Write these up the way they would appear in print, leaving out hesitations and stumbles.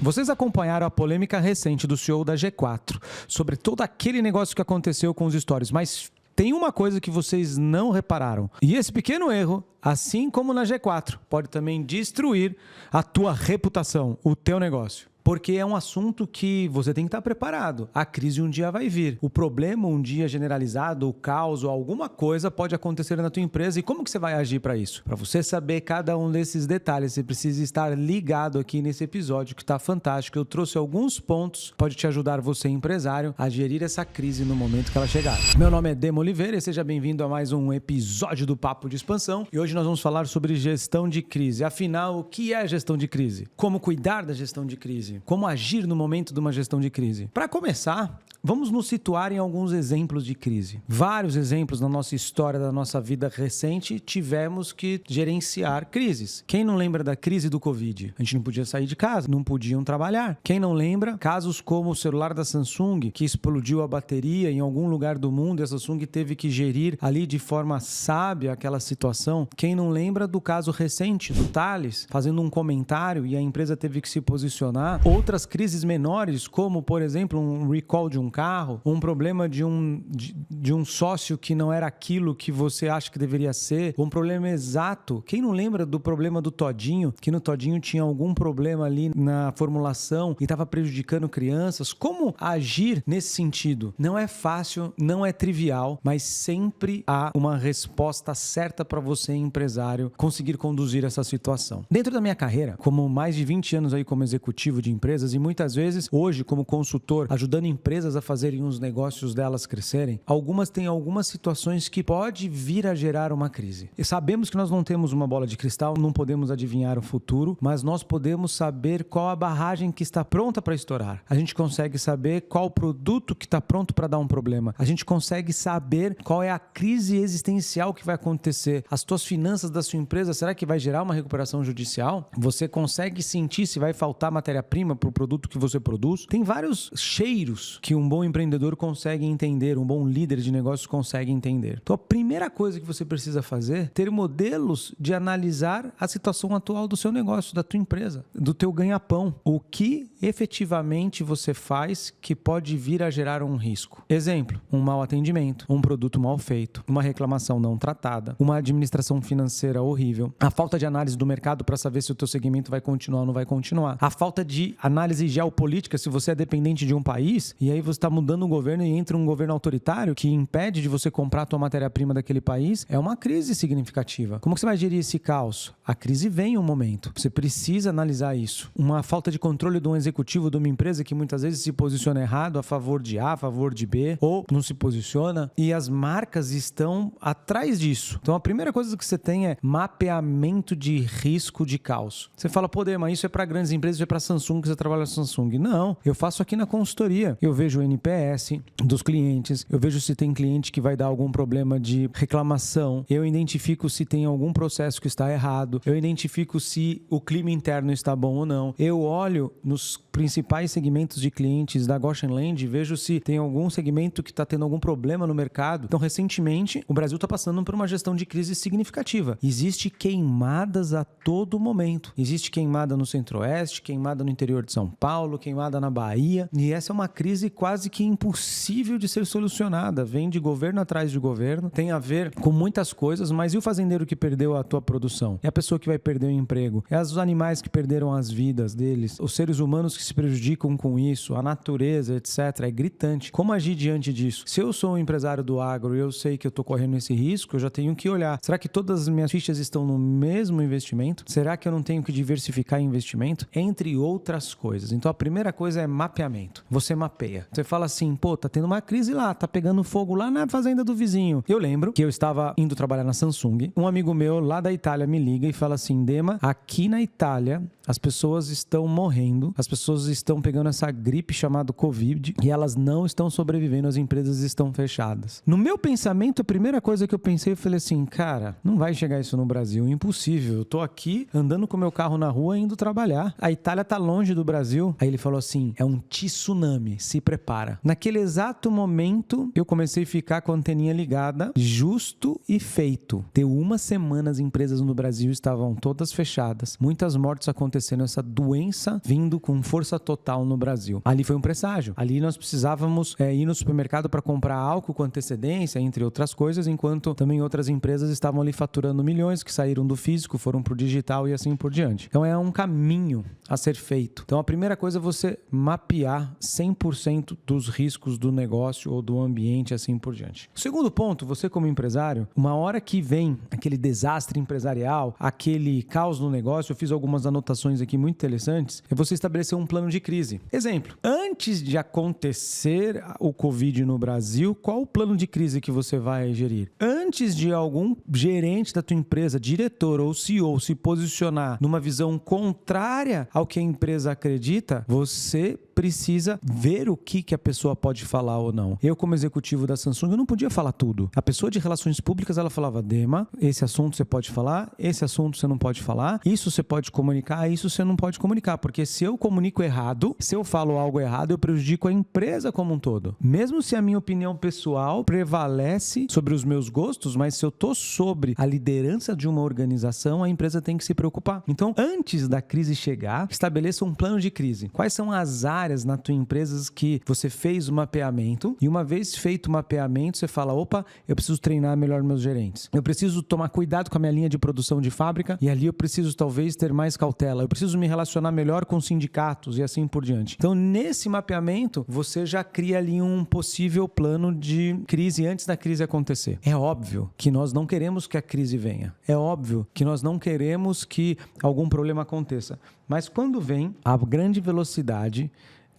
Vocês acompanharam a polêmica recente do CEO da G4 sobre todo aquele negócio que aconteceu com os stories, mas tem uma coisa que vocês não repararam. E esse pequeno erro, assim como na G4, pode também destruir a tua reputação, o teu negócio. Porque é um assunto que você tem que estar preparado. A crise um dia vai vir. O problema um dia generalizado, o caos ou alguma coisa pode acontecer na tua empresa. E como que você vai agir para isso? Para você saber cada um desses detalhes, você precisa estar ligado aqui nesse episódio que está fantástico. Eu trouxe alguns pontos que pode te ajudar você, empresário, a gerir essa crise no momento que ela chegar. Meu nome é Demo Oliveira e seja bem-vindo a mais um episódio do Papo de Expansão. E hoje nós vamos falar sobre gestão de crise. Afinal, o que é gestão de crise? Como cuidar da gestão de crise? Como agir no momento de uma gestão de crise? Para começar, vamos nos situar em alguns exemplos de crise. Vários exemplos na nossa história, da nossa vida recente, tivemos que gerenciar crises. Quem não lembra da crise do Covid? A gente não podia sair de casa, não podiam trabalhar. Quem não lembra casos como o celular da Samsung, que explodiu a bateria em algum lugar do mundo e a Samsung teve que gerir ali de forma sábia aquela situação? Quem não lembra do caso recente do Thales, fazendo um comentário e a empresa teve que se posicionar? Outras crises menores, como, por exemplo, um recall de um carro, um problema de um sócio que não era aquilo que você acha que deveria ser, um problema exato. Quem não lembra do problema do Todinho, que no Todinho tinha algum problema ali na formulação e estava prejudicando crianças? Como agir nesse sentido? Não é fácil, não é trivial, mas sempre há uma resposta certa para você, empresário, conseguir conduzir essa situação. Dentro da minha carreira, como mais de 20 anos aí como executivo de empresas e muitas vezes hoje como consultor, ajudando empresas a fazerem os negócios delas crescerem, algumas têm algumas situações que pode vir a gerar uma crise. E sabemos que nós não temos uma bola de cristal, não podemos adivinhar o futuro, mas nós podemos saber qual a barragem que está pronta para estourar. A gente consegue saber qual o produto que está pronto para dar um problema. A gente consegue saber qual é a crise existencial que vai acontecer. As tuas finanças da sua empresa, será que vai gerar uma recuperação judicial? Você consegue sentir se vai faltar matéria-prima para o produto que você produz? Tem vários cheiros que um bom empreendedor consegue entender, um bom líder de negócios consegue entender. Então, a primeira coisa que você precisa fazer é ter modelos de analisar a situação atual do seu negócio, da tua empresa, do teu ganha-pão. O que efetivamente você faz que pode vir a gerar um risco. Exemplo, um mau atendimento, um produto mal feito, uma reclamação não tratada, uma administração financeira horrível, a falta de análise do mercado para saber se o teu segmento vai continuar ou não vai continuar, a falta de análise geopolítica, se você é dependente de um país e aí você está mudando o governo e entra um governo autoritário que impede de você comprar a tua matéria-prima daquele país, é uma crise significativa. Como que você vai gerir esse caos? A crise vem em um momento. Você precisa analisar isso. Uma falta de controle de um executivo de uma empresa que muitas vezes se posiciona errado a favor de A, a favor de B, ou não se posiciona, e as marcas estão atrás disso. Então a primeira coisa que você tem é mapeamento de risco de caos. Você fala, pô, mas isso é para grandes empresas, isso é para Samsung, que você trabalha na Samsung. Não, eu faço aqui na consultoria. Eu vejo o NPS dos clientes, eu vejo se tem cliente que vai dar algum problema de reclamação, eu identifico se tem algum processo que está errado, eu identifico se o clima interno está bom ou não. Eu olho nos principais segmentos de clientes da Goshen Land, vejo se tem algum segmento que está tendo algum problema no mercado. Então, recentemente, o Brasil está passando por uma gestão de crise significativa. Existe queimadas a todo momento. Existe queimada no Centro-Oeste, queimada no interior de São Paulo, queimada na Bahia. E essa é uma crise quase que impossível de ser solucionada. Vem de governo atrás de governo. Tem a ver com muitas coisas, mas e o fazendeiro que perdeu a tua produção? É a pessoa que vai perder o emprego? É os animais que perderam as vidas deles? Os seres humanos que se prejudicam com isso? A natureza, etc. É gritante. Como agir diante disso? Se eu sou um empresário do agro e eu sei que eu estou correndo esse risco, eu já tenho que olhar. Será que todas as minhas fichas estão no mesmo investimento? Será que eu não tenho que diversificar investimento? Entre outras coisas. Então, a primeira coisa é mapeamento. Você mapeia. Você fala assim, pô, tá tendo uma crise lá, tá pegando fogo lá na fazenda do vizinho. Eu lembro que eu estava indo trabalhar na Samsung. Um amigo meu lá da Itália me liga e fala assim, Dema, aqui na Itália as pessoas estão morrendo, as pessoas estão pegando essa gripe chamada Covid e elas não estão sobrevivendo, as empresas estão fechadas. No meu pensamento, a primeira coisa que eu pensei, eu falei assim, cara, não vai chegar isso no Brasil, impossível. Eu tô aqui andando com meu carro na rua indo trabalhar. A Itália tá longe do Brasil. Aí ele falou assim, é um tsunami, se prepara. Naquele exato momento, eu comecei a ficar com a anteninha ligada, justo e feito. Deu uma semana, as empresas no Brasil estavam todas fechadas. Muitas mortes aconteceram acontecendo essa doença vindo com força total no Brasil. Ali foi um presságio. Ali nós precisávamos ir no supermercado para comprar álcool com antecedência, entre outras coisas, enquanto também outras empresas estavam ali faturando milhões, que saíram do físico, foram para o digital e assim por diante. Então é um caminho a ser feito. Então a primeira coisa é você mapear 100% dos riscos do negócio ou do ambiente, assim por diante. O segundo ponto, você como empresário, uma hora que vem aquele desastre empresarial, aquele caos no negócio, eu fiz algumas anotações aqui muito interessantes, é você estabelecer um plano de crise. Exemplo, antes de acontecer o Covid no Brasil, qual o plano de crise que você vai gerir? Antes de algum gerente da tua empresa, diretor ou CEO se posicionar numa visão contrária ao que a empresa acredita, você precisa ver o que a pessoa pode falar ou não. Eu, como executivo da Samsung, eu não podia falar tudo. A pessoa de relações públicas, ela falava, Dema, esse assunto você pode falar, esse assunto você não pode falar, isso você pode comunicar, isso você não pode comunicar, porque se eu comunico errado, se eu falo algo errado, eu prejudico a empresa como um todo. Mesmo se a minha opinião pessoal prevalece sobre os meus gostos, mas se eu tô sobre a liderança de uma organização, a empresa tem que se preocupar. Então, antes da crise chegar, estabeleça um plano de crise. Quais são as áreas na tua empresa que você fez o mapeamento e uma vez feito o mapeamento, você fala, opa, eu preciso treinar melhor meus gerentes. Eu preciso tomar cuidado com a minha linha de produção de fábrica e ali eu preciso talvez ter mais cautela. Eu preciso me relacionar melhor com sindicatos e assim por diante. Então, nesse mapeamento, você já cria ali um possível plano de crise antes da crise acontecer. É óbvio que nós não queremos que a crise venha. É óbvio que nós não queremos que algum problema aconteça. Mas quando vem, a grande velocidade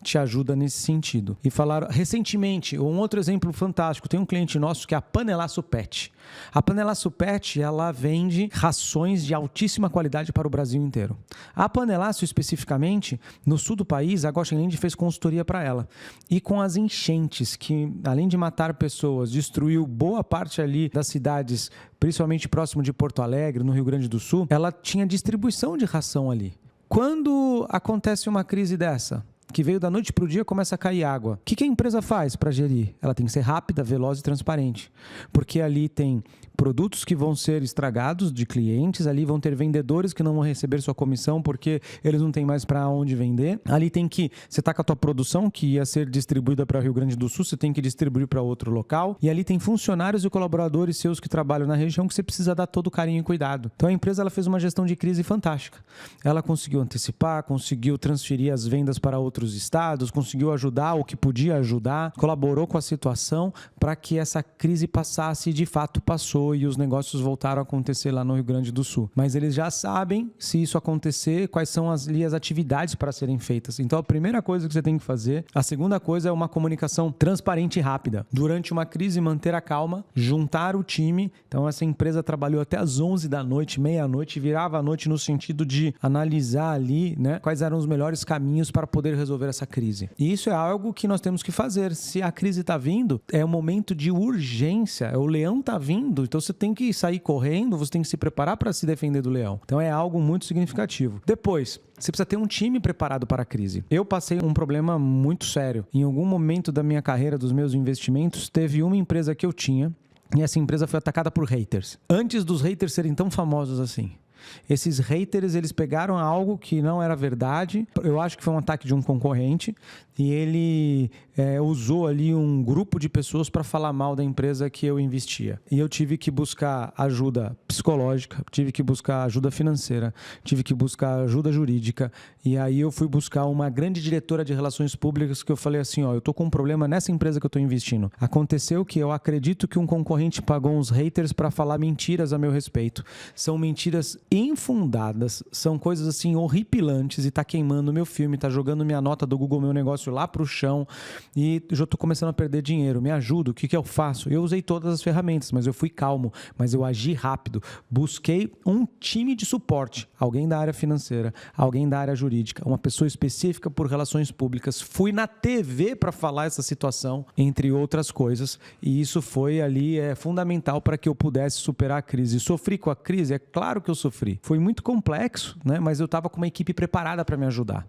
te ajuda nesse sentido. E falaram recentemente, um outro exemplo fantástico, tem um cliente nosso que é a Panelaço Pet. A Panelaço Pet, ela vende rações de altíssima qualidade para o Brasil inteiro. A Panelaço, especificamente, no sul do país, a Goshen Land fez consultoria para ela. E com as enchentes, que além de matar pessoas, destruiu boa parte ali das cidades, principalmente próximo de Porto Alegre, no Rio Grande do Sul, ela tinha distribuição de ração ali. Quando acontece uma crise dessa, que veio da noite para o dia, começa a cair água. O que a empresa faz para gerir? Ela tem que ser rápida, veloz e transparente. Porque ali tem produtos que vão ser estragados de clientes, ali vão ter vendedores que não vão receber sua comissão porque eles não têm mais para onde vender. Ali tem que, você está com a tua produção que ia ser distribuída para Rio Grande do Sul, você tem que distribuir para outro local. E ali tem funcionários e colaboradores seus que trabalham na região que você precisa dar todo o carinho e cuidado. Então a empresa ela fez uma gestão de crise fantástica. Ela conseguiu antecipar, conseguiu transferir as vendas para outros estados, conseguiu ajudar o que podia ajudar, colaborou com a situação para que essa crise passasse e de fato passou e os negócios voltaram a acontecer lá no Rio Grande do Sul. Mas eles já sabem, se isso acontecer, quais são as atividades para serem feitas. Então a primeira coisa que você tem que fazer, a segunda coisa é uma comunicação transparente e rápida. Durante uma crise, manter a calma, juntar o time. Então essa empresa trabalhou até às 11 da noite, meia-noite, virava a noite no sentido de analisar ali, né, quais eram os melhores caminhos para poder resolver essa crise. E isso é algo que nós temos que fazer. Se a crise está vindo, é um momento de urgência. O leão está vindo, então você tem que sair correndo, você tem que se preparar para se defender do leão. Então é algo muito significativo. Depois, você precisa ter um time preparado para a crise. Eu passei um problema muito sério. Em algum momento da minha carreira, dos meus investimentos, teve uma empresa que eu tinha e essa empresa foi atacada por haters. Antes dos haters serem tão famosos assim. Esses haters, eles pegaram algo que não era verdade. Eu acho que foi um ataque de um concorrente e ele usou ali um grupo de pessoas para falar mal da empresa que eu investia. E eu tive que buscar ajuda psicológica, tive que buscar ajuda financeira, tive que buscar ajuda jurídica. E aí eu fui buscar uma grande diretora de relações públicas que eu falei assim, ó, eu tô com um problema nessa empresa que eu tô investindo. Aconteceu que eu acredito que um concorrente pagou uns haters para falar mentiras a meu respeito. São mentiras infundadas, são coisas assim horripilantes e tá queimando meu filme, tá jogando minha nota do Google Meu Negócio lá pro chão e já tô começando a perder dinheiro, me ajuda, o que eu faço? Eu usei todas as ferramentas, mas eu fui calmo, mas eu agi rápido, busquei um time de suporte, alguém da área financeira, alguém da área jurídica, uma pessoa específica por relações públicas, fui na TV para falar essa situação, entre outras coisas, e isso foi ali fundamental para que eu pudesse superar a crise. Sofri com a crise? É claro que eu sofri. Foi muito complexo, né? Mas eu estava com uma equipe preparada para me ajudar.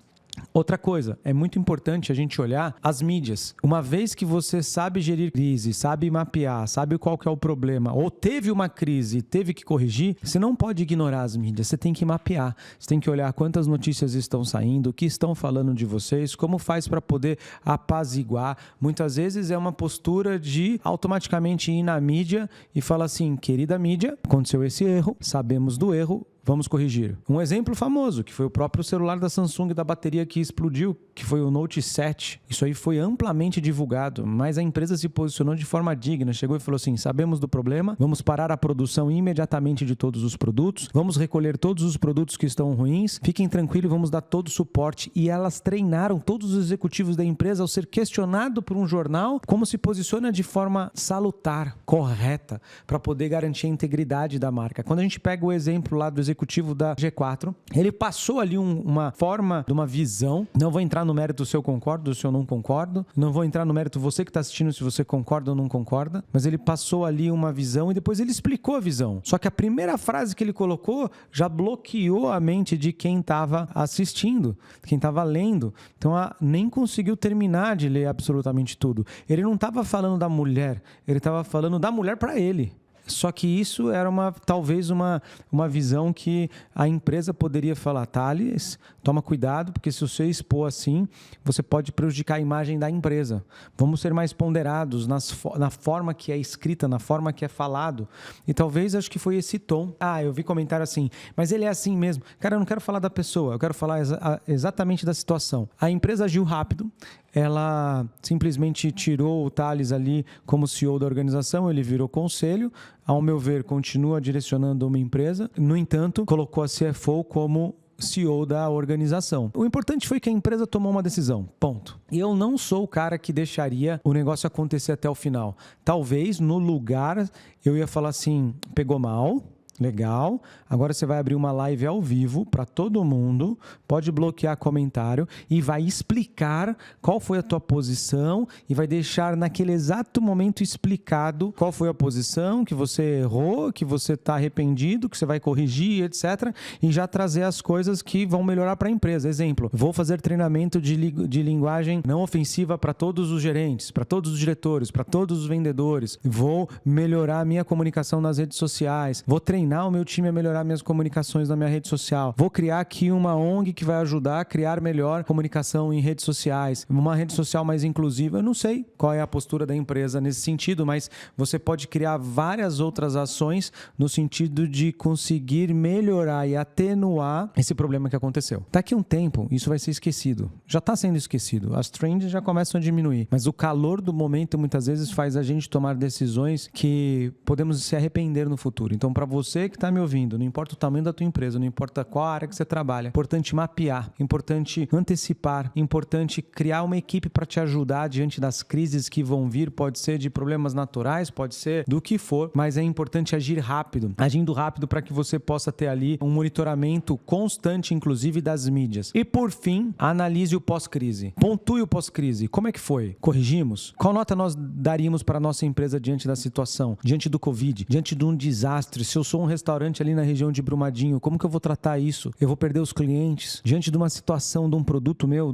Outra coisa, é muito importante a gente olhar as mídias. Uma vez que você sabe gerir crise, sabe mapear, sabe qual que é o problema, ou teve uma crise e teve que corrigir, você não pode ignorar as mídias, você tem que mapear. Você tem que olhar quantas notícias estão saindo, o que estão falando de vocês, como faz para poder apaziguar. Muitas vezes é uma postura de automaticamente ir na mídia e falar assim, querida mídia, aconteceu esse erro, sabemos do erro, vamos corrigir. Um exemplo famoso, que foi o próprio celular da Samsung da bateria que explodiu, que foi o Note 7. Isso aí foi amplamente divulgado, mas a empresa se posicionou de forma digna. Chegou e falou assim, sabemos do problema, vamos parar a produção imediatamente de todos os produtos, vamos recolher todos os produtos que estão ruins, fiquem tranquilos, vamos dar todo o suporte. E elas treinaram todos os executivos da empresa ao ser questionado por um jornal como se posiciona de forma salutar, correta, para poder garantir a integridade da marca. Quando a gente pega o exemplo lá do executivo da G4, ele passou ali uma forma de uma visão. Não vou entrar no mérito se eu concordo ou se eu não concordo, não vou entrar no mérito você que está assistindo se você concorda ou não concorda, mas ele passou ali uma visão e depois ele explicou a visão. Só que a primeira frase que ele colocou já bloqueou a mente de quem estava assistindo, quem estava lendo. Então nem conseguiu terminar de ler absolutamente tudo. Ele não estava falando da mulher, ele estava falando da mulher para ele. Só que isso era talvez uma visão que a empresa poderia falar, Thales, toma cuidado, porque se você expor assim, você pode prejudicar a imagem da empresa. Vamos ser mais ponderados na forma que é escrita, na forma que é falado. E talvez acho que foi esse tom. Eu vi comentário assim, mas ele é assim mesmo. Cara, eu não quero falar da pessoa, eu quero falar exatamente da situação. A empresa agiu rápido, ela simplesmente tirou o Thales ali como CEO da organização, ele virou conselho, ao meu ver, continua direcionando uma empresa, no entanto, colocou a CFO como CEO da organização. O importante foi que a empresa tomou uma decisão, ponto. E eu não sou o cara que deixaria o negócio acontecer até o final. Talvez, no lugar, eu ia falar assim, pegou mal, legal, agora você vai abrir uma live ao vivo para todo mundo, pode bloquear comentário e vai explicar qual foi a tua posição e vai deixar naquele exato momento explicado qual foi a posição, que você errou, que você está arrependido, que você vai corrigir, etc. E já trazer as coisas que vão melhorar para a empresa. Exemplo, vou fazer treinamento de linguagem não ofensiva para todos os gerentes, para todos os diretores, para todos os vendedores. Vou melhorar a minha comunicação nas redes sociais. Vou treinar o meu time a melhorar minhas comunicações na minha rede social. Vou criar aqui uma ONG que vai ajudar a criar melhor comunicação em redes sociais. Uma rede social mais inclusiva. Eu não sei qual é a postura da empresa nesse sentido, mas você pode criar várias outras ações no sentido de conseguir melhorar e atenuar esse problema que aconteceu. Daqui a um tempo, isso vai ser esquecido. Já está sendo esquecido. As trends já começam a diminuir. Mas o calor do momento muitas vezes faz a gente tomar decisões que podemos se arrepender no futuro. Então, para você que está me ouvindo, não importa o tamanho da tua empresa, não importa qual área que você trabalha, é importante mapear, importante antecipar, importante criar uma equipe para te ajudar diante das crises que vão vir, pode ser de problemas naturais, pode ser do que for, mas é importante agir rápido, agindo rápido para que você possa ter ali um monitoramento constante, inclusive das mídias. E por fim, analise o pós-crise. Pontue o pós-crise. Como é que foi? Corrigimos? Qual nota nós daríamos para a nossa empresa diante da situação, diante do Covid, diante de um desastre? Se eu sou um restaurante ali na região de Brumadinho, como que eu vou tratar isso? Eu vou perder os clientes? Diante de uma situação, de um produto meu,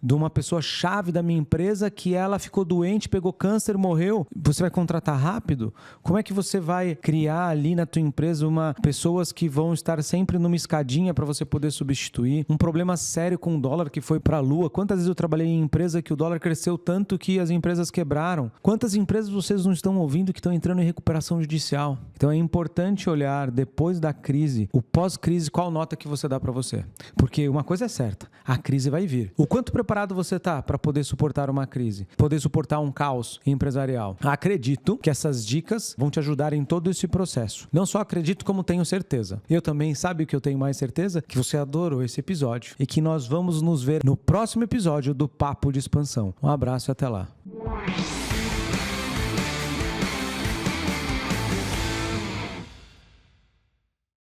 de uma pessoa chave da minha empresa que ela ficou doente, pegou câncer, morreu, você vai contratar rápido? Como é que você vai criar ali na tua empresa pessoas que vão estar sempre numa escadinha para você poder substituir? Um problema sério com o dólar que foi para a lua. Quantas vezes eu trabalhei em empresa que o dólar cresceu tanto que as empresas quebraram? Quantas empresas vocês não estão ouvindo que estão entrando em recuperação judicial? Então é importante olhar depois da crise, o pós-crise, qual nota que você dá para você. Porque uma coisa é certa, a crise vai vir. O quanto preparado você está para poder suportar uma crise, poder suportar um caos empresarial? Acredito que essas dicas vão te ajudar em todo esse processo. Não só acredito, como tenho certeza. Eu também, sabe o que eu tenho mais certeza? Que você adorou esse episódio e que nós vamos nos ver no próximo episódio do Papo de Expansão. Um abraço e até lá.